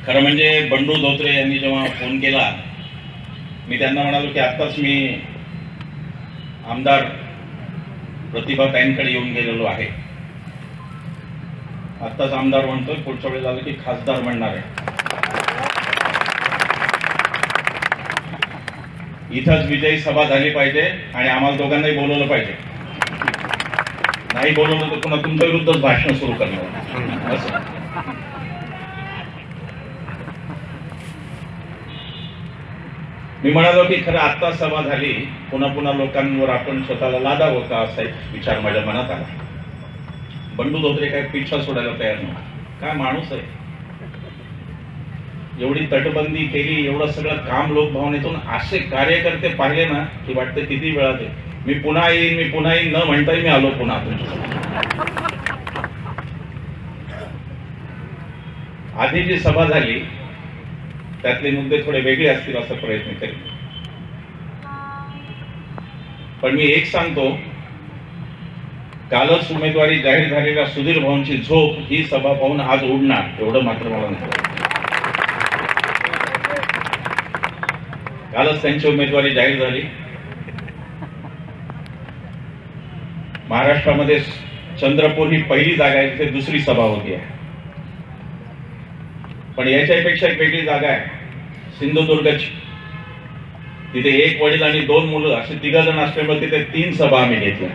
खरं म्हणजे बंडू धोत्रे यांनी जेव्हा फोन केला, मी त्यांना म्हणालो की आत्ताच मी आमदार प्रतिभा ताईंकडे येऊन गेलेलो आहे. आत्ताच आमदार म्हणतोय, पुढच्या वेळेला आलं की खासदार म्हणणार आहे. इथंच विजयी सभा झाली पाहिजे आणि आम्हाला दोघांनाही बोलवलं पाहिजे. नाही बोलवलं तर पुन्हा तुमच्या विरुद्धच भाषण सुरू करणार असं. मी म्हणालो की खरं आत्ता सभा झाली, पुन्हा पुन्हा लोकांवर आपण स्वतःला लादावं का असा एक विचार माझ्या मनात आला. बंडू धोत्रे काय पिछा सोडायला तयार नव्हता. काय माणूस आहे, एवढी तटबंदी केली, एवढं सगळं काम लोकभावनेतून असे कार्यकर्ते पाहिले ना की वाटतं किती वेळा ते मी पुन्हा येईन न म्हणताही मी आलो पुन्हा तुमच्या. आधी जी सभा झाली त्यातले मुद्दे थोडे वेगळे असतील असा प्रयत्न करेन, पण मी एक सांगतो, कालच उमेदवारी जाहीर झालेल्या सुधीर भाऊंची झोप ही सभा पाहून आज उडणार एवढं मात्र मला नाही. कालच त्यांची उमेदवारी जाहीर झाली. महाराष्ट्रामध्ये चंद्रपूर ही पहिली जागा आहे, तिथे दुसरी सभा होती आहे. पण याच्यापेक्षा एक वेगळी जागा आहे सिंधुदुर्गची. तिथे एक वडील आणि 2 मुलं असे 3 जण असल्यामुळे तिथे 3 सभा आम्ही घेतल्या.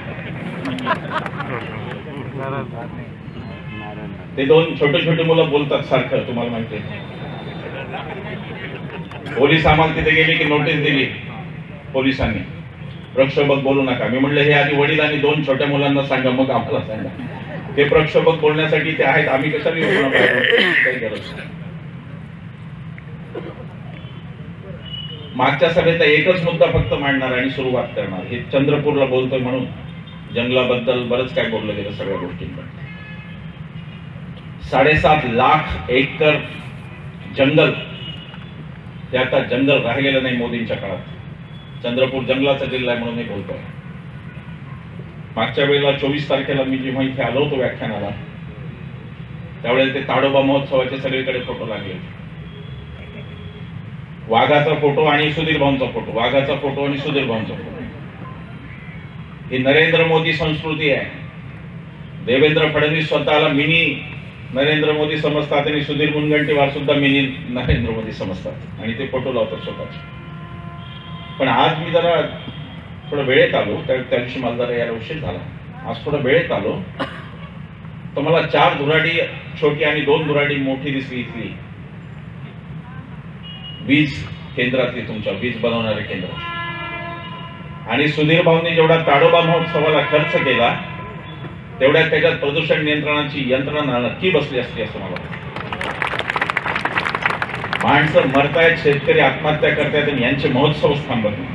ते 2 छोटे छोटे मुलं बोलतात सारखं, तुम्हाला माहिती आहे. पोलीस आम्हाला तिथे गेले की नोटीस दिली पोलिसांनी, प्रक्षोभक बोलू नका. मी म्हणलं हे आधी वडील आणि 2 छोट्या मुलांना सांगा, मग आम्हाला सांगा. ते प्रक्षोभक बोलण्यासाठी ते आहेत, आम्ही कशाला काही गरज नाही. मागच्या सभेत एकच मुद्दा फक्त मांडणार आणि सुरुवात करणार. हे चंद्रपूरला बोलतोय म्हणून जंगलाबद्दल बरंच काय बोललं गेलं सगळ्या गोष्टींबद्दल. 7.5 लाख एकर जंगल, ते आता जंगल राहिलेलं नाही मोदींच्या काळात. चंद्रपूर जंगलाचा जिल्हा आहे म्हणून मी बोलतोय. मागच्या वेळेला 24 तारखेला मी जेव्हा इथे आलो होतो व्याख्यानाला, त्यावेळेला ते ताडोबा महोत्सवाचे सगळीकडे फोटो लागले. वाघाचा फोटो आणि सुधीर भाऊंचा फोटो, वाघाचा फोटो आणि सुधीर भाऊंचा फोटो. ही नरेंद्र मोदी संस्कृती आहे. देवेंद्र फडणवीस स्वतःला मिनी नरेंद्र मोदी समजतात आणि सुधीर मुनगंटीवार सुद्धा मिनी नरेंद्र मोदी समजतात आणि ते फोटो लावतात स्वतःचे. पण आज मी जरा थोडं वेळेत आलो, त्या दिवशी मला जरा यायला उशीर झाला. आज थोडं वेळेत आलो तर मला 4 धुराडी छोटी आणि 2 धुराडी मोठी दिसली इथली वीज केंद्रातली, तुमच्या वीज बनवणारे केंद्र. आणि सुधीर भाऊंनी जेवढा ताडोबा महोत्सवाला खर्च केला तेवढ्या त्याच्यात प्रदूषण नियंत्रणाची यंत्रणा नक्की बसली असती असं मला वाटतं. माणसं मरतायत, शेतकरी आत्महत्या करतायत आणि यांचे महोत्सव थांबत नाही.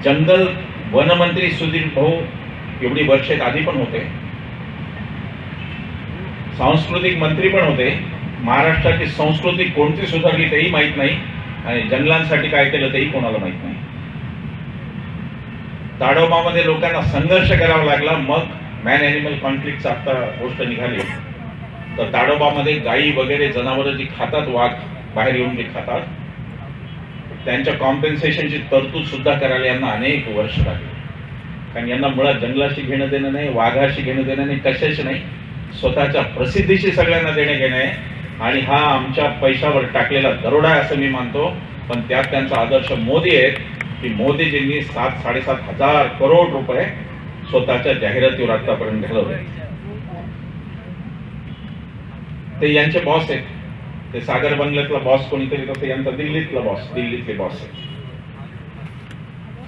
जंगल वनमंत्री सुधीर भाऊ एवढी वर्षे आधी पण होते, सांस्कृतिक मंत्री पण होते. महाराष्ट्राची संस्कृती कोणती सुधारली तेही माहित नाही आणि जंगलांसाठी काय केलं तेही कोणाला माहित नाही. ताडोबामध्ये लोकांना संघर्ष करावा लागला, मग मॅन ॲनिमल कॉन्फ्लिक्टची आता गोष्ट निघाली. तर ताडोबामध्ये गायी वगैरे जनावरं जी खातात, वाघ बाहेर येऊन जे खातात, त्यांच्या कॉम्पेन्सेशनची तरतूद सुद्धा करायला यांना अनेक वर्ष लागली. कारण यांना मुळात जंगलाशी घेणं देणं नाही, वाघाशी घेणं देणं नाही, कशाशी नाही, स्वतःच्या प्रसिद्धीशी सगळ्यांना देणे घेणं आहे. आणि हा आमच्या पैशावर टाकलेला दरोडा आहे असं मी मानतो. पण त्यात त्यांचा आदर्श मोदी आहेत की मोदीजींनी 7-7.5 हजार करोड रुपये स्वतःच्या जाहिरातीवर आतापर्यंत घालवले. ते यांचे बॉस आहेत. ते सागर बंगल्यातला बॉस कोणीतरी तसं यांचा दिल्लीतला बॉस, दिल्लीतले बॉस आहेत.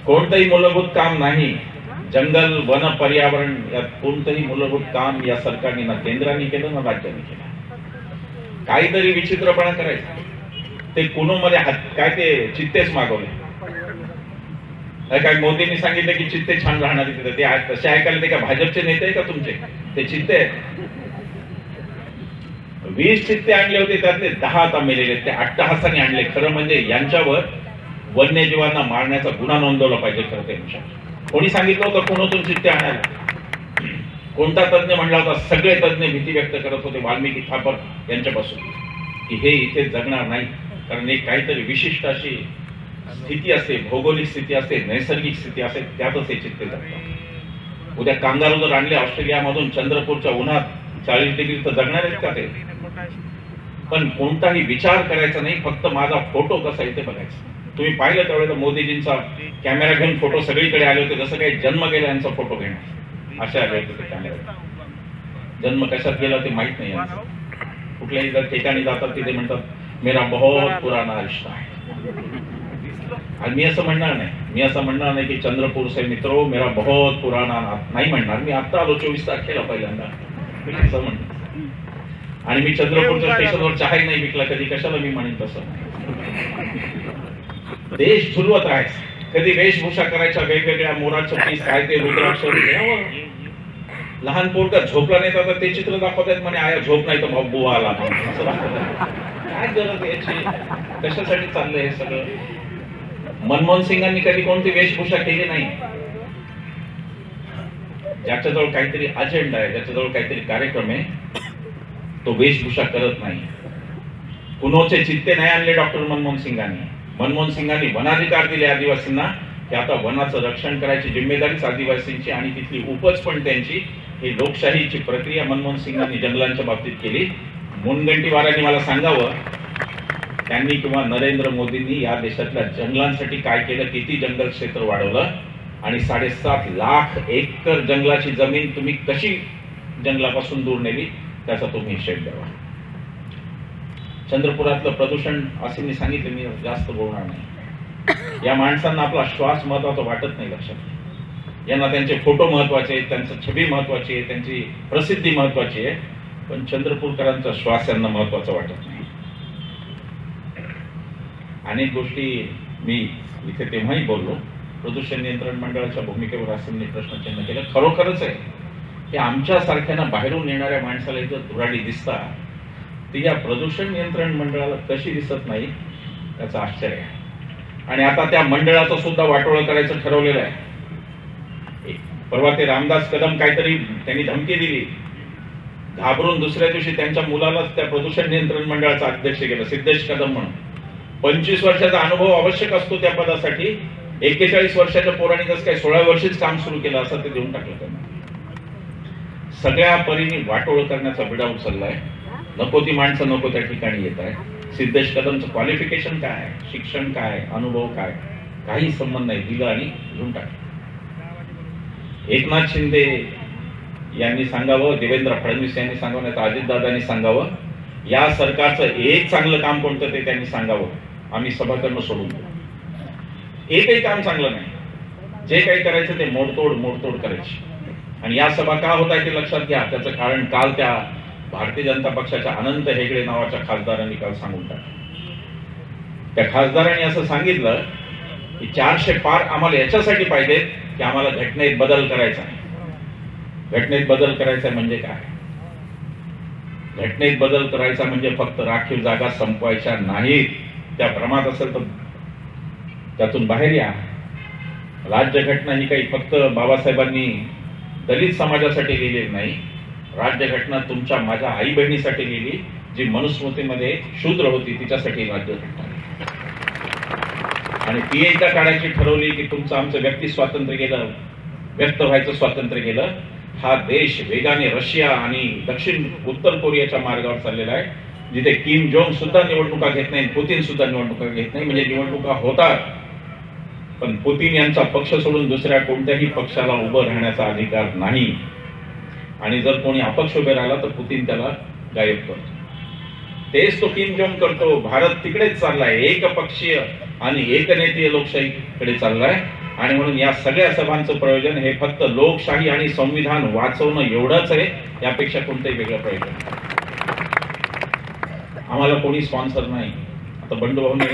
कोणतंही मूलभूत काम नाही, जंगल वन पर्यावरण यात कोणतंही मूलभूत काम या सरकारने ना केंद्राने केलं ना राज्याने केलं. काहीतरी विचित्रपणा करायचा. ते कुणू मध्ये काय ते चित्तेच मागवले. काय मोदींनी सांगितलं की चित्ते छान राहणार तिथे, ते तसे ऐकायला ते का भाजपचे नेते आहे का तुमचे? ते चित्ते आहेत. 20 चित्ते आणले होते, त्यातले 10 आता मेलेले. ते अट्टहासाने आणले. खरं म्हणजे यांच्यावर वन्यजीवांना मारण्याचा गुन्हा नोंदवला पाहिजे. खरं ते कोणी सांगितलं होतं कोणातून चित्ते आणायला? कोणता तज्ञ म्हणला होता? सगळे तज्ञ भीती व्यक्त करत होते वाल्मिकी थापर यांच्यापासून की हे इथे जगणार नाही, कारण एक काहीतरी विशिष्ट अशी स्थिती असते, भौगोलिक स्थिती असते, नैसर्गिक स्थिती असते, त्यातच हे चित्ते जगतात. उद्या कांगारू जर आणले ऑस्ट्रेलियामधून चंद्रपूरच्या उन्हात 40 डिग्री तर जगणार आहेत का ते? पण कोणताही विचार करायचा नाही, फक्त माझा फोटो कसा इथे बघायचा. तुम्ही पाहिलं त्यावेळेला मोदीजींचा कॅमेरा घेऊन फोटो सगळीकडे आले होते, जसं काही जन्म गेला यांचा फोटो घेणार असे आले होते ते कॅमेरा. जन्म कशात गेला ते माहित नाही यांचा. कुठल्याही जर ठिकाणी जातात तिथे म्हणतात मेरा बहुत पुराना रिश्ता है. आणि मी असं म्हणणार नाही की चंद्रपूर से मित्रो मेरा बहुत पुराना नाही म्हणणार. मी आता आलो 24 तारखेला पहिल्यांदा, मी असं म्हणणार. आणि मी चंद्रपूरच्या स्टेशनवर चहाही नाही विकला कधी, कशाला मी म्हणेन तसं. देश झुलवत आहे, कधी वेशभूषा करायच्या वेगवेगळ्या, मोराचं पीस काय ते रुद्राक्ष, लहान पोरगा झोपला नाही तर ते चित्र दाखवतात म्हणे आया झोप नाही तर भाऊ बुवा आला. काय गरज याची? कशासाठी चाललंय हे सगळं? मनमोहन सिंगांनी कधी कोणती वेशभूषा केली नाही. ज्याच्याजवळ काहीतरी अजेंडा आहे, ज्याच्याजवळ काहीतरी कार्यक्रम आहे, तो वेशभूषा करत नाही. कुणोचे चित्ते नाही आणले डॉक्टर मनमोहन सिंगांनी. मनमोहन सिंगांनी वनाधिकार दिले आदिवासींना की आता वनाचं रक्षण करायची जिम्मेदारीच आदिवासींची आणि तिथली उपज पण त्यांची. ही लोकशाहीची प्रक्रिया मनमोहन सिंगांनी जंगलांच्या बाबतीत केली. मुनगंटीवारांनी मला सांगावं त्यांनी किंवा नरेंद्र मोदींनी या देशातल्या जंगलांसाठी काय केलं, किती जंगल क्षेत्र वाढवलं आणि 7.5 लाख एकर जंगलाची जमीन तुम्ही कशी जंगलापासून दूर नेली त्याचा तुम्ही हिशेब द्यावा. चंद्रपुरातलं प्रदूषण असे मी सांगितलं, मी जास्त बोलणार नाही. या माणसांना आपला श्वास महत्वाचा वाटत नाही. लक्षात, यांना त्यांचे फोटो महत्वाचे आहेत, त्यांचं छबी महत्वाची आहे, त्यांची प्रसिद्धी महत्वाची आहे, पण चंद्रपूरकरांचा श्वास यांना महत्वाचा वाटत नाही. अनेक गोष्टी मी इथे तेव्हाही बोललो. प्रदूषण नियंत्रण मंडळाच्या भूमिकेवर असं मी प्रश्नचिन्ह केलं. खरोखरच आहे की आमच्या सारख्यांना बाहेरून येणाऱ्या माणसाला जर धुराडी दिसतात ती या प्रदूषण नियंत्रण मंडळाला कशी दिसत नाही त्याचं आश्चर्य आहे. आणि आता त्या मंडळाचं सुद्धा वाटोळं करायचं ठरवलेलं आहे. परवा ते रामदास कदम काहीतरी त्यांनी धमकी दिली, घाबरून दुसऱ्या दिवशी त्यांच्या मुलालाच त्या प्रदूषण नियंत्रण मंडळाचा अध्यक्ष केलं, सिद्धेश कदम म्हणून. 25 वर्षाचा अनुभव आवश्यक असतो त्या पदासाठी. 41 वर्षाच्या पोरांनी जसं काही 16 वर्षीच काम सुरू केलं असं ते देऊन टाकलं त्यांना. सगळ्या परीने वाटोळ करण्याचा विडा उचललाय. नको ती माणसं नको त्या ठिकाणी येत आहे. सिद्धेश कदमचं क्वालिफिकेशन काय आहे, शिक्षण काय, अनुभव काय, काही संबंध नाही. दिलं आणि घेऊन टाकलं. एकनाथ शिंदे यांनी सांगावं, देवेंद्र फडणवीस यांनी सांगावं, नाही तर अजितदादांनी सांगावं, या सरकारचं एक चांगलं काम कोणतं ते त्यांनी सांगावं. आम्ही सभा करणं सोडून देऊ. एकही काम चांगलं नाही. जे काही करायचं ते मोडतोड करायची. आणि या सभा का होत आहे ते लक्षात घ्या. त्याचं कारण काल त्या भारतीय जनता पक्षाच्या अनंत हेगडे नावाच्या खासदारांनी काल सांगून टाकलं. त्या खासदारांनी असं सांगितलं की 400 पार आम्हाला याच्यासाठी पाहिजेत की आम्हाला घटनेत बदल करायचा आहे. घटनेत बदल करायचा म्हणजे काय? घटनेत बदल करायचा म्हणजे फक्त राखीव जागा संपवायच्या नाहीत. त्या भ्रमात असेल तर त्यातून बाहेर या. राज्यघटना ही काही फक्त बाबासाहेबांनी दलित समाजासाठी लिहिलेली नाही. राज्यघटना तुमच्या माझ्या आई बहिणीसाठी लिहिली, जी मनुस्मृतीमध्ये शूद्र होती तिच्यासाठी राज्यघटना. आणि ती एकदा काढायची ठरवली की तुमचं आमचं व्यक्ती स्वातंत्र्य गेलं, व्यक्त व्हायचं स्वातंत्र्य गेलं. हा देश वेगाने रशिया आणि उत्तर कोरियाच्या मार्गावर चाललेला आहे, जिथे किम जोंग सुद्धा निवडणुका घेत नाही, पुतीन सुद्धा निवडणुका घेत नाही. म्हणजे निवडणुका होतात पण पुतीन यांचा पक्ष सोडून दुसऱ्या कोणत्याही पक्षाला उभं राहण्याचा अधिकार नाही. आणि जर कोणी अपक्ष उभे राहिला तर पुतीन त्याला गायब करतो. तेच तो किम जोंग करतो. भारत तिकडेच चाललाय, एकपक्षीय आणि एकनेतीय लोकशाहीकडे चाललाय. आणि म्हणून या सगळ्या सभांचं प्रयोजन हे फक्त लोकशाही आणि संविधान वाचवणं एवढंच आहे. यापेक्षा कोणतंही वेगळं प्रयोजन नाही. आम्हाला कोणी स्पॉन्सर नाही. आता बंडू भाऊंनी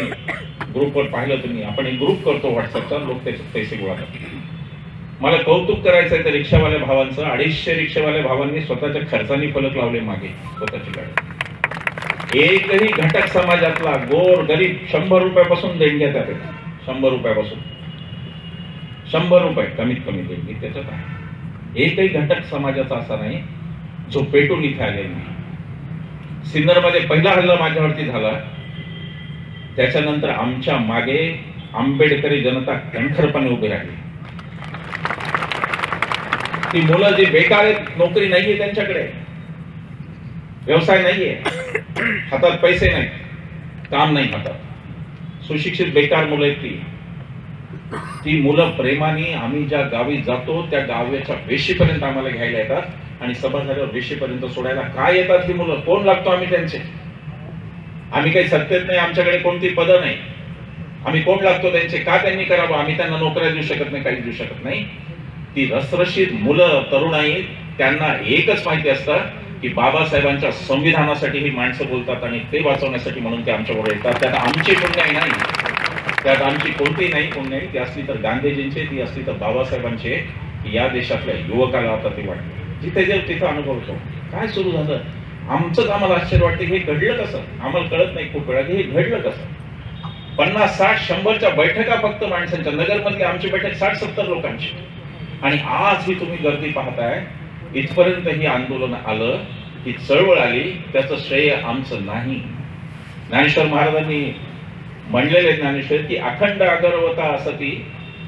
ग्रुपवर पाहिलं तुम्ही, आपण एक ग्रुप करतो व्हॉट्सअपचा, लोक त्याचे पैसे गोळा करतात. मला कौतुक करायचं आहे त्या रिक्षावाल्या भावांचं. 250 रिक्षावाल्या भावांनी स्वतःच्या खर्चानी फलक लावले मागे स्वतःची गाडी. एकही घटक समाजातला गोर गरीब 100 रुपयापासून देणग्या त्यात 100 रुपयापासून 100 रुपये कमीत कमी देणगी त्याच्यात आहे. एकही घटक समाजाचा असा नाही जो पेटून इथे आले नाही. सिन्नरमध्ये पहिला हल्ला माझ्यावरती झाला, त्याच्यानंतर आमच्या मागे आंबेडकरी जनता कणखरपणे उभी राहिली. ती मुलं जी बेकार आहेत, नोकरी नाहीये त्यांच्याकडे, व्यवसाय नाहीये, हातात पैसे नाही, काम नाही हातात, सुशिक्षित बेकार मुलं आहेत ती मुलं प्रेमाने आम्ही ज्या गावी जातो त्या गावाच्या वेशीपर्यंत आम्हाला घ्यायला येतात आणि सभा झाल्यावर वेशीपर्यंत सोडायला काय येतात ही मुलं? कोण लागतो आम्ही त्यांचे? आम्ही काही सत्तेत नाही, आमच्याकडे कोणती पदं नाही, आम्ही कोण लागतो त्यांचे? का त्यांनी करावं? आम्ही त्यांना नोकऱ्या देऊ शकत नाही, काही देऊ शकत नाही. ती रसरशीत मुलं तरुणाई, त्यांना एकच माहिती असतं की बाबासाहेबांच्या संविधानासाठी ही माणसं बोलतात आणि ते वाचवण्यासाठी म्हणून ते आमच्याबरोबर येतात. त्यात आमची पुण्याई नाही, त्यात आमची कोणती नाही पुण्याई. ती असली तर गांधीजींचे, ती असली तर बाबासाहेबांचे. या देशातल्या युवकाला आता ते वाटतं, जिथे जे तिथं अनुभवतो. काय सुरू झालं? आमचंच आम्हाला आश्चर्य वाटतं, हे घडलं कसं? आम्हाला कळत नाही खूप वेळा की हे घडलं कसं. 50, 60, 100च्या बैठका फक्त माणसांच्या, नगरमधली आमची बैठक 60-70 लोकांची, आणि आज ही तुम्ही गर्दी पाहताय. इथपर्यंत ही आंदोलन आलं, ही चळवळ आली, त्याचं श्रेय आमचं नाही. ज्ञानेश्वर महाराजांनी म्हणलेले ज्ञानेश्वर की अखंड अगरवता असती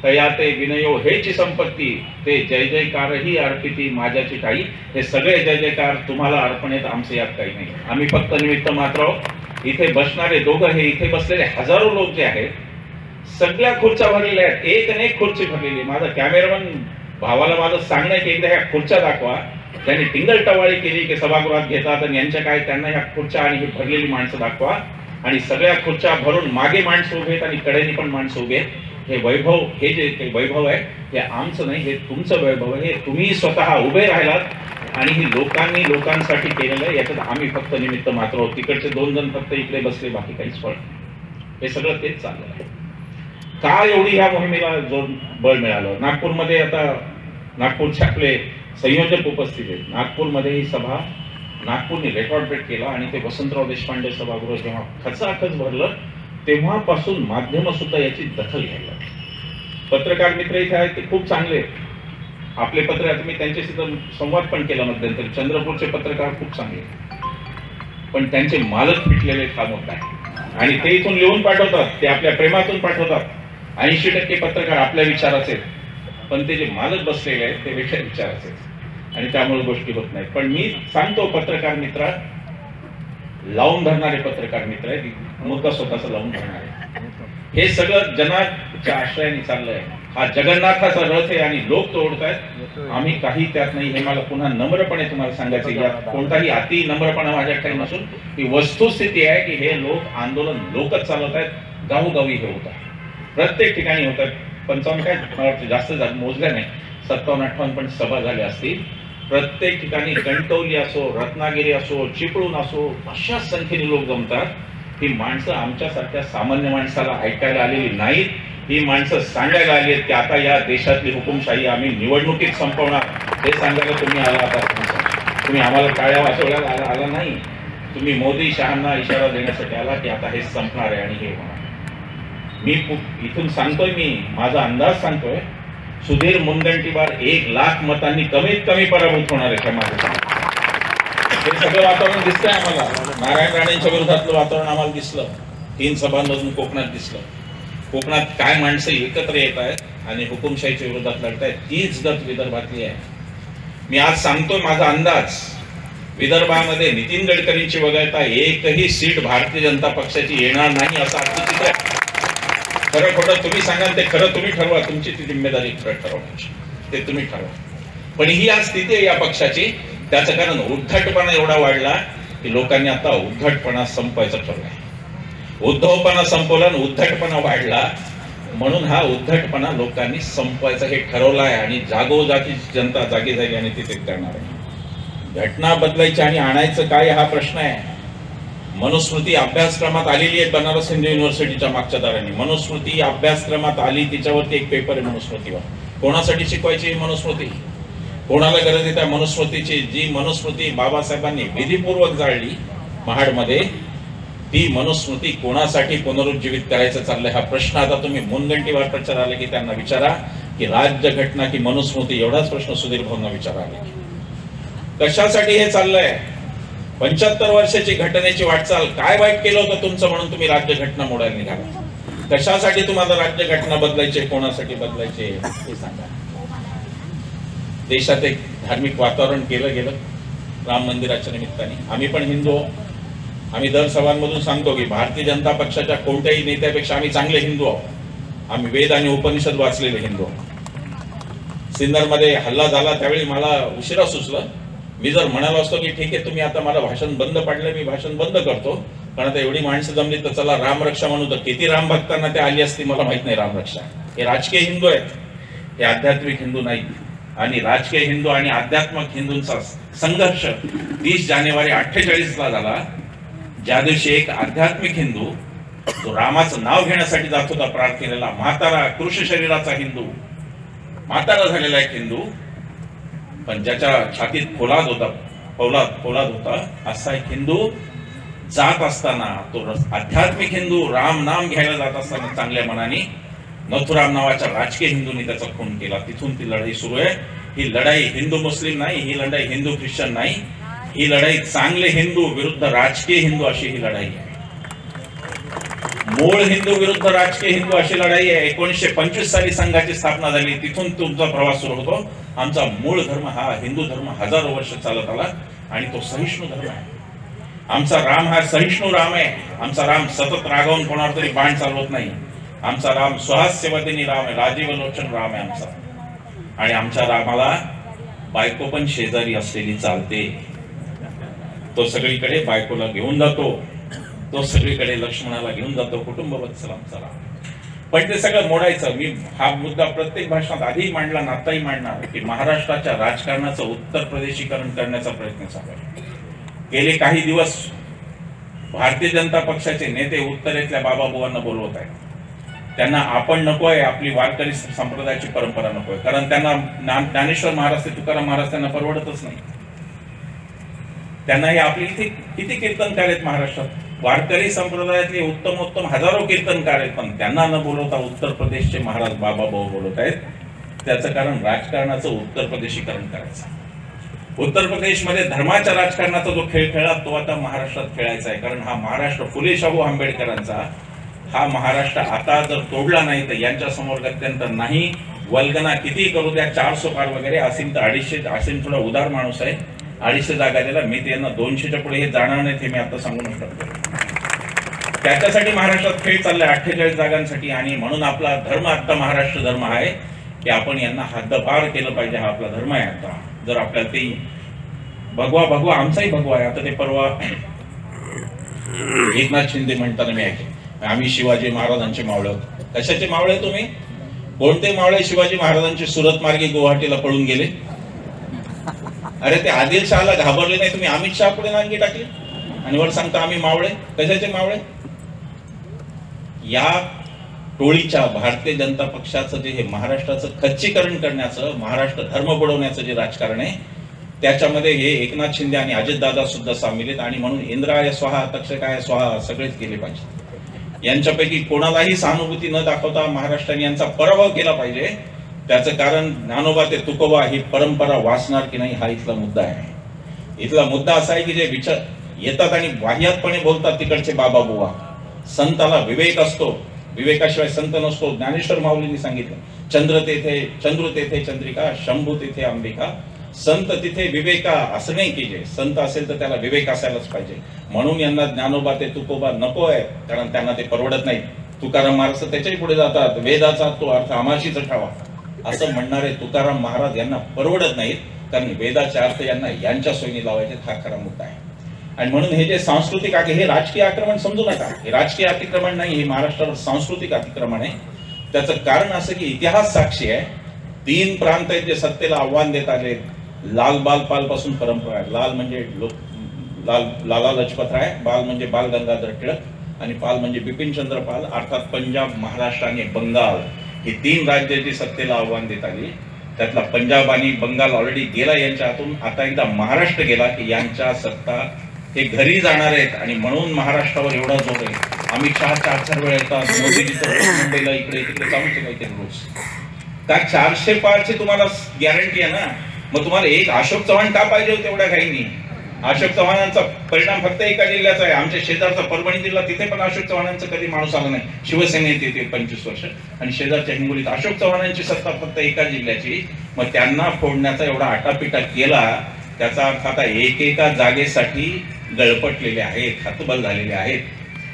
तया ते विनयो हेची संपत्ती, ते जय जयकारही अर्पिती माझ्याची ठाई. हे सगळे जय जयकार तुम्हाला अर्पण आहेत, आमचे यात काही नाही. आम्ही फक्त निमित्त मात्र. इथे बसणारे दोघं, हे इथे बसलेले हजारो लोक जे आहेत, सगळ्या खुर्च्या भरलेल्या आहेत, एक न एक खुर्ची भरलेली. माझा कॅमेरामन भावाला माझं सांगणं की एकदा ह्या खुर्च्या दाखवा. त्यांनी टिंगल टवाळी केली की सभागृहात घेतात आणि यांच्या काय, त्यांना ह्या खुर्च्या आणि ही भरलेली माणसं दाखवा. आणि सगळ्या खुर्च्या भरून मागे माणसं उभे आहेत आणि कडेने पण माणसं उभे आहेत. हे वैभव, हे जे वैभव आहे हे आमचं नाही, हे तुमचं वैभव आहे. हे तुम्ही स्वतः उभे राहिलात आणि ही लोकांनी लोकांसाठी केलेलं आहे. याच्यात आम्ही फक्त निमित्त मात्र आहोत. तिकडचे 2 जण फक्त इकडे बसले, बाकी काहीच फळ. हे सगळं तेच चाललं आहे. का एवढी ह्या मोहिमेला जोर बळ मिळालं? नागपूरमध्ये आता नागपूरचे आपले संयोजक उपस्थित आहेत. नागपूरमध्ये ही सभा नागपूरने रेकॉर्ड ब्रेक केला आणि ते वसंतराव देशपांडे सभागृह जेव्हा खचाखच भरलं, तेव्हापासून माध्यम सुद्धा याची दखल घ्यायला. पत्रकार मित्र इथे आहेत, ते खूप चांगले आपले पत्र आहेत. मी त्यांच्याशी संवाद पण केला मध्यंतरी. चंद्रपूरचे पत्रकार खूप चांगले, पण त्यांचे मालक फिटलेले हा मुद्दा आहे. आणि ते इथून लिहून पाठवतात, ते आपल्या प्रेमातून पाठवतात. 80% पत्रकार आपल्या विचाराचे, पण ते जे मालक बसलेले आहेत ते वेगळ्या विचाराचे, आणि त्यामुळे गोष्टी होत नाहीत. पण मी सांगतो पत्रकार मित्रा, लावून धरणारे पत्रकार मित्र आहेत, मुद्दा स्वतःचा लावून धरणारे. हे सगळं जनाच्या आश्रयाने चाललंय. हा जगन्नाथाचा रथ आहे आणि लोक तो ओढतायत. आम्ही काही त्यात नाही, हे मला पुन्हा नम्रपणे तुम्हाला सांगायचं. यात कोणताही अति नम्रपणा माझ्याकडे नसून ही वस्तुस्थिती आहे की हे लोक आंदोलन लोकच चालवत आहेत. गावोगावी हे होत आहे, प्रत्येक ठिकाणी होत आहेत. 55 काय जास्त मोजल्या नाही, 57-58 पण सभा झाल्या असतील. प्रत्येक ठिकाणी कणकवली असो, रत्नागिरी असो, चिपळूण असो, अशा संख्येने लोक जमतात. ही माणसं आमच्यासारख्या सामान्य माणसाला ऐकायला आलेली नाहीत. ही माणसं सांगायला आली आहेत की आता या देशातली हुकुमशाही आम्ही निवडणुकीत संपवणार. हे सांगायला तुम्ही आला. आता तुम्ही आम्हाला टाळ्या वाजवल्याला आला नाही, तुम्ही मोदी शहांना इशारा देण्यासाठी आला की आता हे संपणार आहे आणि हे होणार. मी इथून सांगतोय, मी माझा अंदाज सांगतोय, सुधीर मुनगंटीवार 1,00,000 मतांनी कमीत कमी पराभूत होणार आहे. हे सगळं वातावरण दिसतंय आम्हाला. नारायण राणेंच्या विरोधातलं वातावरण आम्हाला दिसलं, 3 सभांमधून कोकणात दिसलं. कोकणात काय माणसं एकत्र येत आहेत आणि हुकुमशाहीच्या विरोधात लढत आहेत, तीच गत विदर्भातली आहे. मी आज सांगतोय माझा अंदाज, विदर्भामध्ये नितीन गडकरींची वगळता एकही सीट भारतीय जनता पक्षाची येणार नाही, असं आजचं चित्र आहे. खरं खोटं तुम्ही सांगा, ते खरं तुम्ही ठरवा. तुमची ती जिम्मेदारी खरं ठरवण्याची, ते तुम्ही ठरवा. पण ही आज स्थिती आहे या पक्षाची. त्याचं कारण उद्धटपणा एवढा वाढला की लोकांनी आता उद्धटपणा संपवायचं ठरवलंय. उद्धवपणा संपवला आणि उद्धटपणा वाढला, म्हणून हा उद्धटपणा लोकांनी संपवायचा हे ठरवलं आहे. आणि जागोजागी जनता जागी झाली आणि तिथे करणार आहे. घटना बदलायची आणि आणायचं काय हा प्रश्न आहे. मनुस्मृती अभ्यासक्रमात आलेली आहे बनारस हिंदू युनिव्हर्सिटीच्या मागच्या दारांनी. मनुस्मृती अभ्यासक्रमात आली, तिच्यावरती एक पेपर आहे मनुस्मृतीवर. कोणासाठी शिकवायची मनुस्मृती? कोणाला गरज आहे त्या मनुस्मृतीची? जी मनुस्मृती बाबासाहेबांनी विधिपूर्वक जाळली महाडमध्ये, ती मनुस्मृती कोणासाठी पुनरुज्जीवित करायचं चाललंय हा प्रश्न आता तुम्ही मुनगंटीवार प्रचार आले की त्यांना विचारा. की राज्यघटना की मनुस्मृती, एवढाच प्रश्न सुधीर भाऊंना विचारायला. कशासाठी हे चाललंय? 75 वर्षाची घटनेची वाटचाल, काय वाईट केलं होतं तुमचं म्हणून तुम्ही राज्यघटना मोडायला निघाला? कशासाठी तुम्हाला राज्यघटना बदलायची, कोणासाठी बदलायचे हे सांगा. देशात एक धार्मिक वातावरण केलं गेलं राम मंदिराच्या निमित्ताने. आम्ही पण हिंदू, आम्ही दर सभांमधून सांगतो की भारतीय जनता पक्षाच्या कोणत्याही नेत्यापेक्षा आम्ही चांगले हिंदू आहोत. आम्ही वेद आणि उपनिषद वाचलेले हिंदू. सिन्नरमध्ये हल्ला झाला त्यावेळी मला उशिरा सुचलं. मी जर म्हणालो असतो की ठीक आहे तुम्ही आता मला भाषण बंद पाडलं, मी भाषण बंद करतो, कारण आता एवढी माणसं जमली तर चला रामरक्षा म्हणू, तर किती राम भक्तांना ते आली असती मला माहित नाही. रामरक्षा हे राजकीय हिंदू आहेत, हे आध्यात्मिक हिंदू नाही. आणि राजकीय हिंदू आणि आध्यात्मिक हिंदूंचा संघर्ष 30 जानेवारी 48 ला झाला, ज्या दिवशी एक आध्यात्मिक हिंदू जो रामाचं नाव घेण्यासाठी जात होता प्रार्थनेला, म्हातारा कृष शरीराचा हिंदू, म्हातारा झालेला एक हिंदू, पण ज्याच्या छातीत पोलाद होता असा एक हिंदू जात असताना, तो आध्यात्मिक हिंदू राम नाम घ्यायला जात असताना चांगल्या मनाने नथुराम नावाच्या राजकीय हिंदूंनी त्याचा खून केला. तिथून ती लढाई सुरू आहे. ही लढाई हिंदू मुस्लिम नाही, ही लढाई हिंदू ख्रिश्चन नाही, ही लढाई चांगले हिंदू विरुद्ध राजकीय हिंदू अशी ही लढाई आहे. मूळ हिंदू विरुद्ध राजकीय हिंदू अशी लढाई आहे. 1925 साली संघाची स्थापना झाली, तिथून तुमचा प्रवास सुरू होतो. आमचा मूळ धर्म हा हिंदू धर्म हजारो वर्ष चालत आला आणि तो सहिष्णू धर्म आहे. आमचा राम हा सहिष्णू राम आहे. आमचा राम सतत रागावून कोणावर तरी बाण चालवत नाही. आमचा राम स्वहास्यवदिनी राम आहे, राजीव लोचन राम आहे आमचा. आणि आमच्या रामाला बायको पण शेजारी असलेली चालते. तो सगळीकडे बायकोला घेऊन जातो, तो सगळीकडे लक्ष्मणाला घेऊन जातो, कुटुंबवत्सल आमचा राम. पण ते सगळं मोडायचं. मी हा मुद्दा प्रत्येक भाषणात आधी मांडला ना आताही मांडणार की महाराष्ट्राच्या राजकारणाचं उत्तर प्रदेशीकरण करण्याचा प्रयत्न चालू आहे. गेले काही दिवस भारतीय जनता पक्षाचे नेते उत्तरेतल्या बाबाबुवांना बोलवत आहेत. त्यांना आपण नकोय, आपली वारकरी संप्रदायाची परंपरा नकोय, कारण त्यांना ज्ञानेश्वर महाराज तुकाराम महाराज त्यांना परवडतच नाही. त्यांना हे आपली इथे किती कीर्तनकार आहेत महाराष्ट्रात, वारकरी संप्रदायातले उत्तम हजारो कीर्तनकार आहेत, पण त्यांना न बोलवता उत्तर प्रदेशचे महाराज बाबाभाऊ बोलवत आहेत. त्याचं कारण राजकारणाचं उत्तर प्रदेशीकरण करायचं. उत्तर प्रदेशमध्ये धर्माच्या राजकारणाचा जो खेळ खेळला तो आता महाराष्ट्रात खेळायचा आहे. कारण हा महाराष्ट्र फुले शाहू आंबेडकरांचा हा महाराष्ट्र आता जर तोडला नाही तर यांच्या समोर गत्यंतर नाही. वल्गना किती करू द्या, 400 पार वगैरे, असीम तर 250, असीम थोडा उदार माणूस आहे, 250 जागा दिला. मी त्यांना 200च्या पुढे हे जाणार नाही, हे मी आता सांगून शकतो. त्याच्यासाठी महाराष्ट्रात खेळ चाललाय 48 जागांसाठी. आणि म्हणून आपला धर्म आता महाराष्ट्र धर्म आहे की आपण यांना हद्दपार केलं पाहिजे. हा आपला धर्म आहे. आता जर आपल्याला ते भगवा आमचाही भगवा आहे. आता ते परवा एकनाथ शिंदे म्हणताना मी ऐकले आम्ही शिवाजी महाराजांचे मावळे होतो. कशाचे मावळे तुम्ही? कोणते मावळे शिवाजी महाराजांचे सुरत मार्गे गुवाहाटीला पळून गेले? अरे ते आदिलशहाला घाबरले नाही, तुम्ही अमित शहा पुढे नांगी टाकली आणि वर सांगता आम्ही मावळे. कशाचे मावळे? या टोळीच्या भारतीय जनता पक्षाचं जे हे महाराष्ट्राचं खच्चीकरण करण्याचं, महाराष्ट्र धर्म बुडवण्याचं जे राजकारण आहे त्याच्यामध्ये हे एकनाथ शिंदे आणि अजितदादा सुद्धा सामील आहेत. आणि म्हणून इंद्राय स्वाहा तक्षकाय स्वाहा सगळेच केले पाहिजे. यांच्यापैकी कोणालाही सहानुभूती न दाखवता महाराष्ट्राने यांचा पराभव केला पाहिजे. त्याचं कारण ज्ञानोबा ते तुकोबा ही परंपरा वाचणार की नाही हा इथला मुद्दा आहे. इथला मुद्दा असा आहे की जे विचार येतात आणि वाह्यातपणे बोलतात तिकडचे बाबा बुवा. संताला विवेक असतो, विवेकाशिवाय संत नसतो. ज्ञानेश्वर माऊलींनी सांगितलं, चंद्र तेथे चंद्रिका, शंभू तेथे अंबिका, संत तिथे विवेका असणे की जे संत असेल तर त्याला विवेक असायलाच पाहिजे. म्हणून यांना ज्ञानोबा ते तुकोबा नको आहे, कारण त्यांना ते परवडत नाही. तुकाराम महाराज त्याच्याही पुढे जातात, वेदाचा तो अर्थ आमाशीच ठावा असं म्हणणारे तुकाराम महाराज यांना परवडत नाहीत, कारण वेदाचे अर्थ यांना यांच्या सोयीने लावायचे. हा खरा मुद्दा आहे. आणि म्हणून हे जे सांस्कृतिक हे राजकीय आक्रमण समजू नका. हे राजकीय अतिक्रमण नाही, हे महाराष्ट्रावर सांस्कृतिक अतिक्रमण आहे. त्याचं कारण असं की इतिहास साक्षी आहे. 3 प्रांत आहेत जे सत्तेला आव्हान देत आले. लाल बाल पाल पासून परंपरा आहे. लाल म्हणजे लाला लजपत राय, बाल म्हणजे बाल गंगाधर टिळक आणि पाल म्हणजे बिपिनचंद्र पाल. अर्थात पंजाब, महाराष्ट्र आणि बंगाल ही 3 राज्याची सत्तेला आव्हान देत आली. त्यातला पंजाब आणि बंगाल ऑलरेडी गेला यांच्या हातून. आता एकदा महाराष्ट्र गेला की यांच्या सत्ता हे घरी जाणार आहेत. आणि म्हणून महाराष्ट्रावर एवढा जोर आहे. अमित शहा 4 वेळा येतात, मोदीजी तर मुंबईला इकडे तिकडे जाऊन काहीतरी रोज. का 400 पारची तुम्हाला गॅरंटी आहे ना? मग तुम्हाला एक अशोक चव्हाण का पाहिजे होते एवढ्या घाईनी? अशोक चव्हाणांचा परिणाम फक्त एका जिल्ह्याचा आहे, आमच्या शेजारचा परभणी जिल्हा, तिथे पण अशोक चव्हाणांचा कधी माणूस आला नाही. शिवसेनेत येते 25 वर्ष, आणि शेजारच्या हिंगोलीत अशोक चव्हाणांची सत्ता फक्त एका जिल्ह्याची. मग त्यांना फोडण्याचा एवढा आटापिटा केला, त्याचा अर्थ आता एकेका जागेसाठी गळपटलेले आहेत, हतबल झालेले आहेत.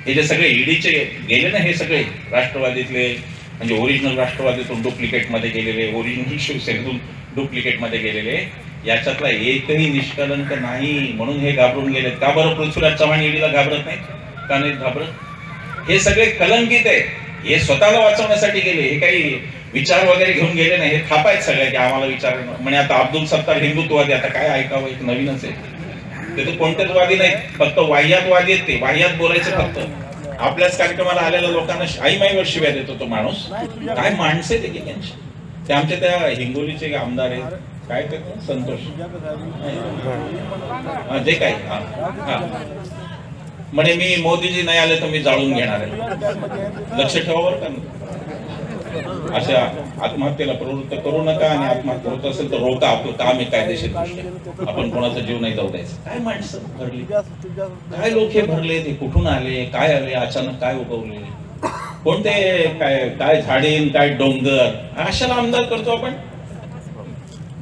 हे जे सगळे ईडीचे गेले ना, हे सगळे राष्ट्रवादीतले, म्हणजे ओरिजिनल राष्ट्रवादीतून डुप्लिकेट मध्ये गेलेले, ओरिजिनल शिवसेनेतून डुप्लिकेट मध्ये गेलेले, याच्यातला एकही निष्कलंक नाही, म्हणून हे घाबरून गेलेत. का बरं पृथ्वीराज चव्हाण ईडीला घाबरत नाही? का नाही घाबरत? हे सगळे कलंकित आहे, हे स्वतःला वाचवण्यासाठी गेले, हे काही विचार वगैरे घेऊन गेले नाही. हे थाप आहेत सगळे की आम्हाला विचार म्हणे. आता अब्दुल सत्तार हिंदुत्ववादी, आता काय ऐकावं, एक नवीनच आहे. ते तर कोणतेच वादी नाहीत, फक्त वाह्यातवादी आहेत. ते वाह्यात बोलायचे फक्त. आपल्याच कार्यक्रमाला आलेल्या लोकांना आईमाईवर शिव्या देतो तो माणूस. काय माणसे ते की त्यांची. ते आमच्या त्या हिंगोलीचे आमदार आहेत, काय ते संतोष जे काय म्हणे, मी मोदीजी नाही आले तर मी जाळून घेणार आहे. लक्ष ठेवा बरं का. अशा आत्महत्येला प्रवृत्त करू नका, आणि आत्महत्या होत असेल तर रोका. आपलं काम आहे कायदेशीर दृष्ट्या, आपण कोणाचा जीव नाही जाऊ द्यायचा. काय माणसं भरली, काय लोक हे भरले, ते कुठून आले, काय आले, अचानक काय उगवले, कोणते काय काय झाडीन, काय डोंगर, अशाला आमदार करतो आपण.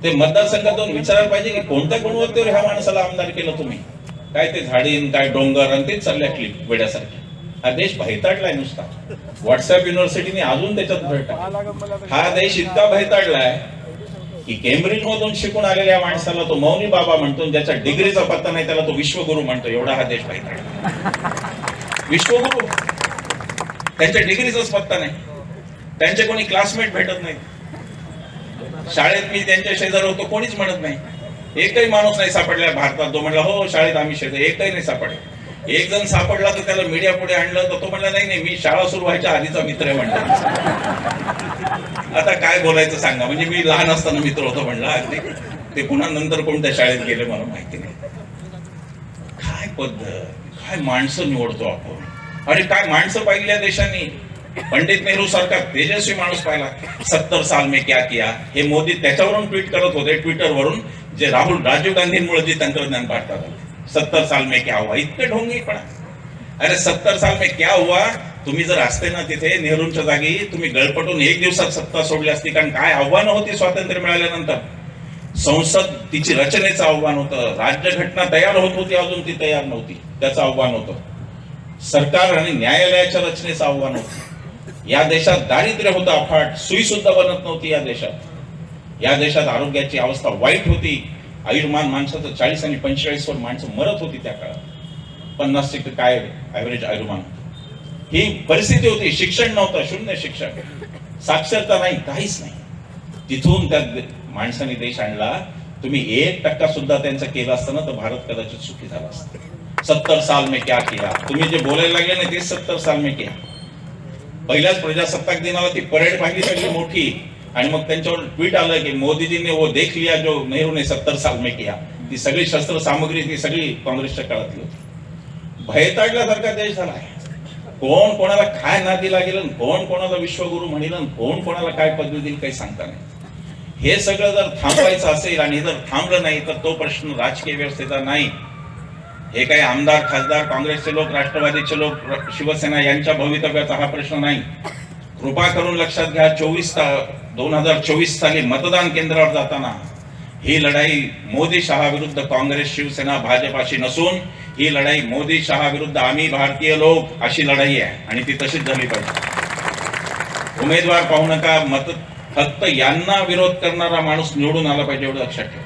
ते मतदारसंघातून विचारायला पाहिजे की कोणत्या गुणवत्तेवर ह्या माणसाला आमदार केलं तुम्ही. काय ते झाडीन, काय डोंगर, आणि तेच चालल्या क्लिप वेड्यासारखे. हा देश भैताडलाय नुसता. व्हॉट्सअप युनिव्हर्सिटीने अजून त्याच्यात भर टाकला. हा देश इतका भैताडलाय की केम्ब्रिज मधून शिकून आलेल्या माणसाला तो मौनी बाबा म्हणतो, ज्याच्या डिग्रीचा पत्ता नाही त्याला तो विश्वगुरु म्हणतो. एवढा हा देश भैताडला. विश्वगुरु, त्यांच्या डिग्रीचाच पत्ता नाही, त्यांचे कोणी क्लासमेट भेटत नाही. शाळेत मी त्यांच्या शेजारी होतो, कोणीच म्हणत नाही. एकही माणूस नाही सापडला भारतात तो म्हणला हो शाळेत आम्ही शेजारी. एकही नाही सापडला. एक जण सापडला तर त्याला मीडिया पुढे आणलं तर तो म्हणला नाही नाही, मी शाळा सुरू व्हायच्या आधीचा मित्र आहे म्हणला. आता काय बोलायचं सांगा. म्हणजे मी लहान असताना मित्र होतो म्हणला, ते पुन्हा नंतर कोणत्या शाळेत गेले मला माहिती नाही. काय पद्धत, काय माणसं निवडतो आपण, आणि काय माणसं पाहिली या देशांनी. पंडित नेहरू सारखा तेजस्वी माणूस पाहिला. 70 साल में क्या किया, हे मोदी त्याच्यावरून ट्विट करत होते, ट्विटरवरून, जे राजीव गांधींमुळे जे तंत्रज्ञान भारतात आलं. 70 साल में क्या हुआ, इतके ढोंगीपणा. अरे 70 साल में क्या हुआ, तुम्ही जर असते ना तिथे नेहरूंच्या जागी, तुम्ही गळपटून एक दिवसात सत्ता सोडली असती. कारण काय आव्हानं होती स्वातंत्र्य मिळाल्यानंतर. संसद तिची रचनेचं आव्हान होतं, राज्यघटना तयार होत होती, अजून ती तयार नव्हती, त्याचं आव्हान होतं. सरकार आणि न्यायालयाच्या रचनेचं आव्हान होतं. या देशात दारिद्र्य होतं अफाट, सुई सुद्धा बनत नव्हती या देशात. या देशात आरोग्याची अवस्था वाईट होती. आयुर्मान माणसाचं 40 आणि 45 वर माणसं मरत होती त्या काळात. 50 काय ऍव्हरेज आयुर्मान. ही परिस्थिती होती. शिक्षण नव्हतं, शून्य शिक्षण, साक्षरता नाही, काहीच नाही. तिथून त्या माणसाने देश आणला. तुम्ही 1% सुद्धा त्यांचं केलं असताना तर भारत कदाचित सुखी झाला असता. 70 साल में क्या किया, तुम्ही जे बोलायला लागले ना ते 70 साल में किया. पहिल्याच प्रजासत्ताक दिनाला ती परेड पाहिली सगळी मोठी, आणि मग त्यांच्यावर ट्वीट आलं की मोदीजीने वो देख लिया जो नेहरू ने 70 साल में किया. ती सगळी शस्त्र सामग्री ती सगळी काँग्रेसच्या काळातली होती. भयताडल्यासारखा देश झालाय. कोण कोणाला काय नादी लागेल, कोण कोणाला विश्वगुरु म्हणेल, कोण कोणाला काय पदवी देईल, काही सांगता नाही. हे सगळं जर थांबवायचं असेल, आणि जर थांबलं नाही तर तो प्रश्न राजकीय व्यवस्थेचा नाही. हे काही आमदार खासदार काँग्रेसचे लोक, राष्ट्रवादीचे लोक, शिवसेना यांच्या भवितव्याचा हा प्रश्न नाही. कृपा करून लक्षात घ्या, 2024 साली मतदान केंद्रावर जाताना ही लढाई मोदी शहा विरुद्ध काँग्रेस शिवसेना भाजपाशी नसून ही लढाई मोदी शहा विरुद्ध आम्ही भारतीय लोक अशी लढाई आहे, आणि ती तशीच झाली पाहिजे. उमेदवार पाहू नका, मत फक्त यांना विरोध करणारा माणूस निवडून आला पाहिजे, एवढं लक्षात ठेवा.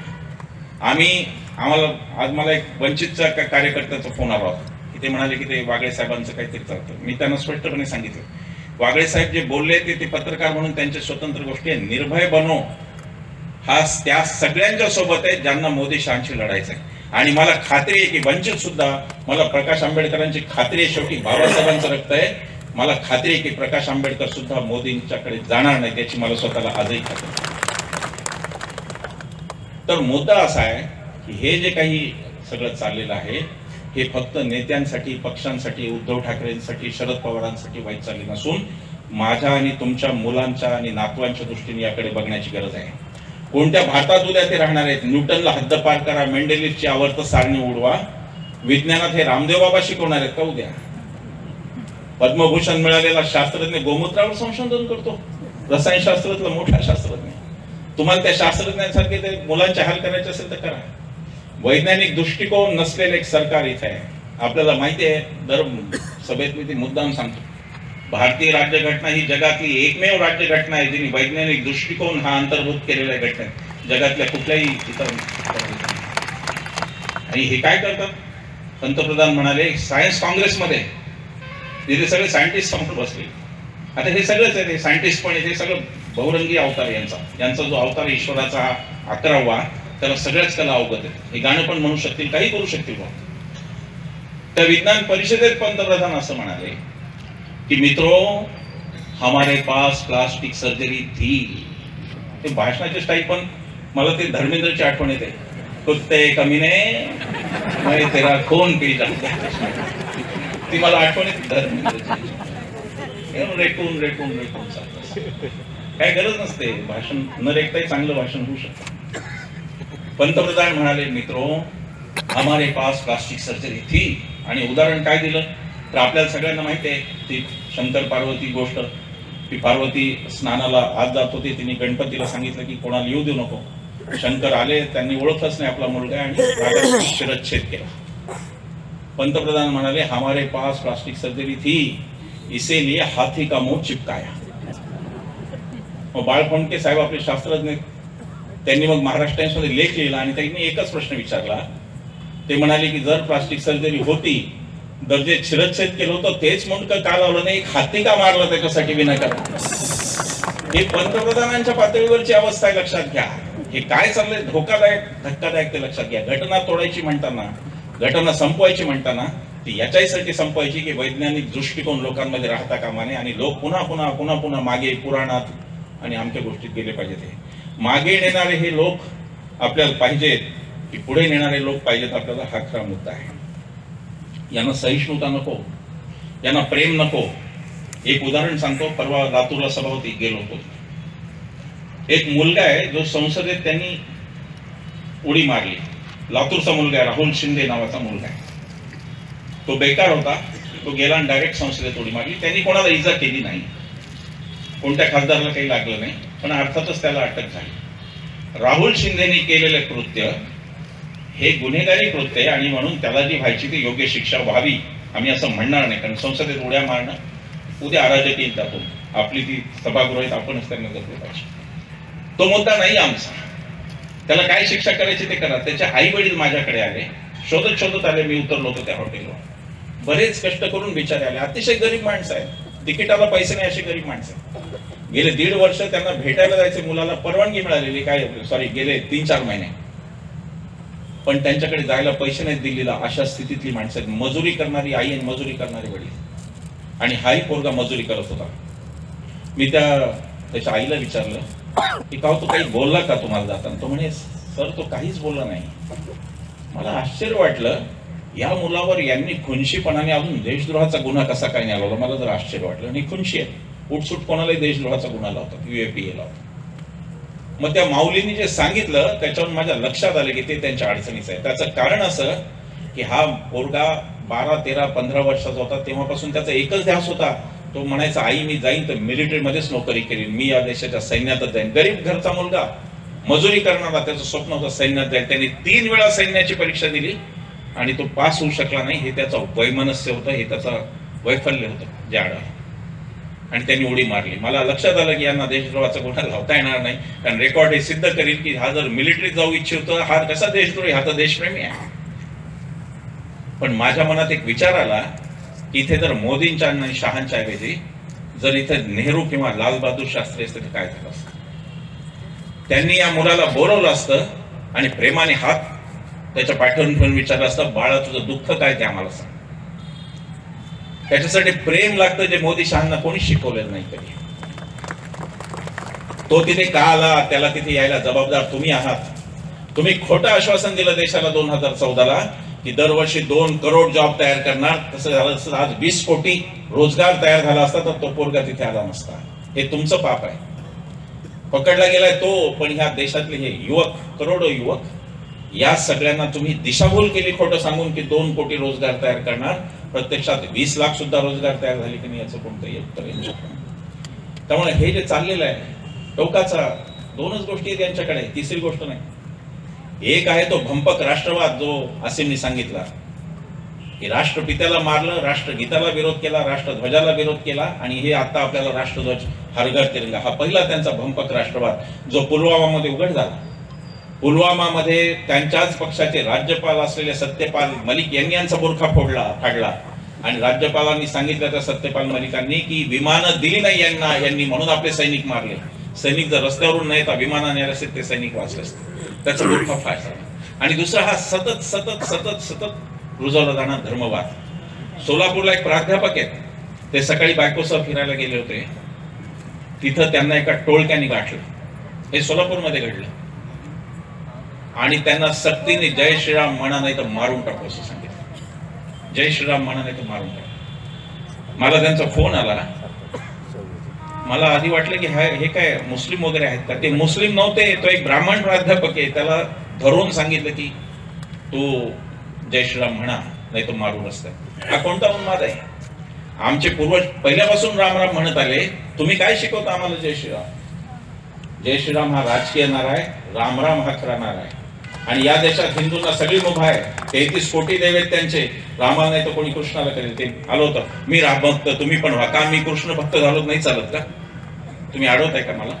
आज मला एक वंचितच्या कार्यकर्त्याचा फोन आला होता की ते म्हणाले की ते वागळे साहेबांचं काहीतरी चालतं. मी त्यांना स्पष्टपणे सांगितलं, वागळे साहेब जे बोलले ते पत्रकार म्हणून त्यांच्या स्वतंत्र गोष्टी आहे. निर्भय बनो हा त्या सगळ्यांच्या सोबत आहे ज्यांना मोदी शहांशी लढायचं आहे. आणि मला खात्री आहे की वंचित सुद्धा, मला प्रकाश आंबेडकरांची खात्री आहे, शेवटी बाबासाहेबांचं रक्त आहे, मला खात्री आहे की प्रकाश आंबेडकर सुद्धा मोदींच्याकडे जाणार नाही, त्याची मला स्वतःला आजही खात्री. तर मुद्दा असा आहे की हे जे काही सगळं चाललेलं आहे हे फक्त नेत्यांसाठी, पक्षांसाठी, उद्धव ठाकरेंसाठी, शरद पवारांसाठी वाईट चालले नसून माझ्या आणि तुमच्या मुलांच्या आणि नातवांच्या दृष्टीने याकडे बघण्याची गरज आहे. कोणत्या भारतात उद्या ते राहणार आहेत? न्यूटनला हद्दपार करा, मेंडेलिफची आवर्त सारणी उडवा. विज्ञानात हे रामदेव बाबा शिकवणार आहेत का उद्या? पद्मभूषण मिळालेला शास्त्रज्ञ गोमूत्रावर संशोधन करतो, रसायनशास्त्रातला मोठा शास्त्रज्ञ. तुम्हाला त्या शास्त्रज्ञांसारखे ते मुलांचे हाल करायचे असेल तर करा. वैज्ञानिक दृष्टिकोन नसलेले एक सरकार इथे आहे. आपल्याला माहिती आहे, दर सभेत मी ते मुद्दाम सांगतो, भारतीय राज्यघटना ही जगातली एकमेव राज्यघटना आहे जिने वैज्ञानिक दृष्टिकोन हा अंतर्भूत केलेला आहे घटना जगातल्या कुठल्याही इतर. आणि हे काय करतात? पंतप्रधान म्हणाले सायन्स काँग्रेसमध्ये तिथे सगळे सायंटिस्ट समोर बसले. आता हे सगळंच आहे, ते सायंटिस्ट पण हे सगळं बहुरंगी अवतार यांचा जो अवतार ईश्वराचा 11वा, त्याला सगळ्याच कला अवगत आहे. हे गाणं पण म्हणू शकतील, काही करू शकतील. त्या विज्ञान परिषदेत पंतप्रधान असं म्हणाले की मित्रो हमारे पास प्लास्टिक सर्जरी थी. ते भाषणाची स्टाईल पण मला ते धर्मेंद्रची आठवण येते. कुत्ते कमीने मैं तेरा खून पी जाऊंगा, ती मला आठवण येते धर्मेंद्रची. रेटून रेटून रेटून चालतं, काय गरज नसते. भाषण न रेखताही चांगलं भाषण होऊ शकतं. पंतप्रधान म्हणाले मित्रो हमारे पास प्लास्टिक सर्जरी थी. आणि उदाहरण काय दिलं तर आपल्याला सगळ्यांना माहिती आहे ती शंकर पार्वती गोष्ट. ती पार्वती स्नानाला आत जात होती, तिने गणपतीला सांगितलं की कोणाला येऊ देऊ नको. शंकर आले, त्यांनी ओळखलंच नाही आपला मुलगा आणि शिरच्छेद केला. पंतप्रधान म्हणाले हमारे पास प्लास्टिक सर्जरी थी इसीलिए हाथी का मुंह चिपकाया. मग बाळ फडके साहेब आपले शास्त्रज्ञ, त्यांनी मग महाराष्ट्र टाइम्स मध्ये लेख लिहिला आणि त्यांनी एकच प्रश्न विचारला. ते म्हणाले की जर प्लास्टिक सर्जरी होती तर जे शिरच्छेद केलं होतं तेच मुंडकं का लावलं नाही, एक हाती का मारलं त्याच्यासाठी विनाकारण. हे पंतप्रधानांच्या पातळीवरची अवस्था आहे, लक्षात घ्या. हे काय चाललंय धोकादायक धक्कादायक ते लक्षात घ्या. घटना तोडायची म्हणताना, घटना संपवायची म्हणताना ती याच्यासाठी संपवायची की वैज्ञानिक दृष्टिकोन लोकांमध्ये राहता कामा नये आणि लोक पुन्हा पुन्हा पुन्हा पुन्हा मागे पुराणात आणि आमच्या गोष्टीत गेले पाहिजेत. हे मागे नेणारे हे लोक आपल्याला पाहिजेत की पुढे नेणारे लोक पाहिजेत आपल्याला, हा खरा मुद्दा आहे. यांना सहिष्णुता नको, यांना प्रेम नको. एक उदाहरण सांगतो. परवा लातूरला सभा होती, गेलो होतो. एक मुलगा आहे जो संसदेत त्यांनी उडी मारली. लातूरचा मुलगा आहे, राहुल शिंदे नावाचा मुलगा आहे. तो बेकार होता, तो गेला आणि डायरेक्ट संसदेत उडी मारली. त्यांनी कोणाला इजा केली नाही, कोणत्या खासदाराला काही लागलं नाही, पण अर्थातच त्याला अटक झाली. राहुल शिंदेनी केलेले कृत्य हे गुन्हेगारी कृत्य आहे आणि म्हणून त्याला जी व्हायची ती योग्य शिक्षा व्हावी आम्ही असं म्हणणार नाही. कारण संसदेत उड्या मारणं उद्या अराजक येईल त्यातून. आपली ती सभागृह आहेत, आपणच त्यांना जपले पाहिजे. तो मुद्दा नाही आमचा. त्याला काय शिक्षा करायची ते करा. त्याचे आई वडील माझ्याकडे आले, शोधत शोधत आले. मी उतरलो होतो त्या हॉटेलवर. बरेच कष्ट करून बिचारे आले. अतिशय गरीब माणसं आहेत, तिकिटाला पैसे नाही अशी गरीब माणसं. गेले 1.5 वर्ष त्यांना भेटायला जायचे, मुलाला परवानगी मिळालेली, काय सॉरी गेले 3-4 महिने, पण त्यांच्याकडे जायला पैसे नाहीत दिलेला. अशा स्थितीतली माणसं आहेत. मजुरी करणारी आई आणि मजुरी करणारे वडील. आणि हाही पोरगा मजुरी करत होता. मी त्याच्या आईला विचारलं की का तो काही बोलला का तुम्हाला जाताना? तो म्हणे सर तो काहीच बोलला नाही. मला आश्चर्य वाटलं, या मुलावर यांनी खुनशीपणाने अजून देशद्रोहाचा गुन्हा कसा काय नाही लावला. मला जर आश्चर्य वाटलं. आणि खुनशी आहे, उठसूट कोणालाही देशद्रोहाचा गुन्हा लावतात, UAPA लावतात. मग त्या माऊलींनी जे सांगितलं त्याच्यावर माझ्या लक्षात आलं की ते त्यांच्या अडचणीचं आहे. त्याचं कारण असं की हा पोरगा 12, 13, 15 वर्षाचा होता तेव्हापासून त्याचा एकच ध्यास होता. तो म्हणायचा आई मी जाईन तर मिलिटरीमध्येच नोकरी करीन, मी या देशाच्या सैन्यातच जाईन. गरीब घरचा मुलगा, मजुरी करणारा, त्याचं स्वप्न होतं सैन्यात जाईल. त्यांनी 3 वेळा सैन्याची परीक्षा दिली आणि तो पास होऊ शकला नाही. हे त्याचं वैमनस्य होतं, हे त्याचं वैफल्य होतं जे आढळलं. आणि त्यांनी उडी मारली. मला लक्षात आलं की यांना देशद्रोहाचा गुन्हा लावता येणार नाही, कारण रेकॉर्ड हे सिद्ध करील की हा जर मिलिटरीत जाऊ इच्छितो हा कसा देशद्रोही, हा तर देशप्रेमी आहे. पण माझ्या मनात एक विचार आला की इथे जर मोदींच्या आणि शहांच्या ऐवजी जर इथे नेहरू किंवा लालबहादूर शास्त्री असते तर काय झालं असतं? त्यांनी या मुलाला बोलवलं असतं आणि प्रेमाने हात त्याच्या पाठवून पण विचारलं असतं, बाळा तुझं दुःख काय ते आम्हाला सांग. त्याच्यासाठी प्रेम लागतं जे मोदी शहांना कोणी शिकवलेलं नाही कधी. तो तिथे का आला, त्याला तिथे यायला जबाबदार तुम्ही आहात. तुम्ही खोटं आश्वासन दिलं देशाला 2014ला की दरवर्षी 2 करोड जॉब तयार करणार, तसं झालं असतं आज 20 कोटी रोजगार तयार झाला असता तर तो पोरगा तिथे आला नसता. हे तुमचं पाप आहे. पकडला गेलाय तो, पण ह्या देशातले हे युवक, करोडो युवक, या सगळ्यांना तुम्ही दिशाभूल केली खोटं सांगून की 2 कोटी रोजगार तयार करणार. प्रत्यक्षात 20 लाख सुद्धा रोजगार तयार झाले की नाही याचं कोणतंही उत्तर येऊ शकत नाही. त्यामुळे हे जे चाललेलं आहे टोकाचा 2च गोष्टी आहेत यांच्याकडे, तिसरी गोष्ट नाही. एक आहे तो भंपक राष्ट्रवाद जो असीमनी सांगितला की राष्ट्रपित्याला मारलं, राष्ट्रगीताला विरोध केला, राष्ट्रध्वजाला विरोध केला, आणि हे आता आपल्याला राष्ट्रध्वज हरघर तिरंगा, हा पहिला त्यांचा भंपक राष्ट्रवाद जो पुलवामामध्ये उघड झाला. पुलवामामध्ये त्यांच्याच पक्षाचे राज्यपाल असलेले सत्यपाल मलिक यांनी यांचा बुरखा फाडला आणि राज्यपालांनी सांगितलं त्या सत्यपाल मलिकांनी की विमानं दिली नाही यांनी म्हणून आपले सैनिक मारले. सैनिक जर रस्त्यावरून नाही तर विमानाने असते ते सैनिक वाचले असते. त्याचा बुरखा फाडला. आणि दुसरा हा सतत सतत सतत सतत रुजवला जाणार धर्मवाद. सोलापूरला एक प्राध्यापक आहेत, ते सकाळी बायकोसह फिरायला गेले होते. तिथं त्यांना एका टोळक्याने गाठलं. हे सोलापूरमध्ये घडलं. आणि त्यांना सक्तीने जय श्रीराम म्हणा नाही तर मारून टाकू असं सांगितलं. जय श्रीराम म्हणा नाही तर मारून टाकू. मला त्यांचा फोन आला. मला आधी वाटलं की हे काय मुस्लिम वगैरे आहेत का. ते मुस्लिम नव्हते, तो एक ब्राह्मण प्राध्यापक आहे. त्याला धरून सांगितलं की तू जय श्रीराम म्हणा नाही तर मारून असतं. हा कोणता उन्माद आहे. आमचे पूर्वज पहिल्यापासून राम राम म्हणत आले. तुम्ही काय शिकवता आम्हाला जय श्रीराम. जय श्रीराम हा राजकीय नारा आहे, राम राम हा खरा नारा आहे. आणि या देशात हिंदूंना सगळी मुभा आहे. 33 कोटी देव आहेत त्यांचे. रामाला नाही तर कोणी कृष्णाला करेल. ते आलो होतं मी राम भक्त तुम्ही पण व्हा. का मी कृष्ण भक्त झालो नाही चालत का. तुम्ही अडवताय का मला.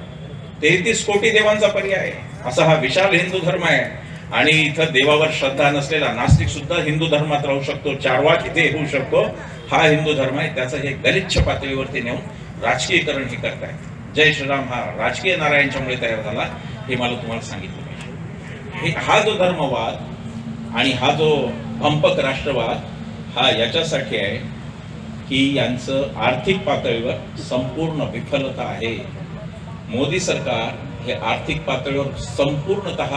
33 कोटी देवांचा पर्याय आहे. असा हा विशाल हिंदू धर्म आहे. आणि इथं देवावर श्रद्धा नसलेला नास्तिक सुद्धा हिंदू धर्मात राहू शकतो, चारवाक इथे होऊ शकतो. हा हिंदू धर्म आहे. त्याचं हे गलिच्छ पातळीवरती नेऊन राजकीयकरण हे करताय. जय श्रीराम हा राजकीय नारा यांच्यामुळे तयार झाला हे मला तुम्हाला सांगितलं पाहिजे. हा जो धर्मवाद आणि हा जो भंपक राष्ट्रवाद हा याच्यासाठी आहे की यांचं आर्थिक पातळीवर संपूर्ण विफलता आहे. मोदी सरकार हे आर्थिक पातळीवर संपूर्णतः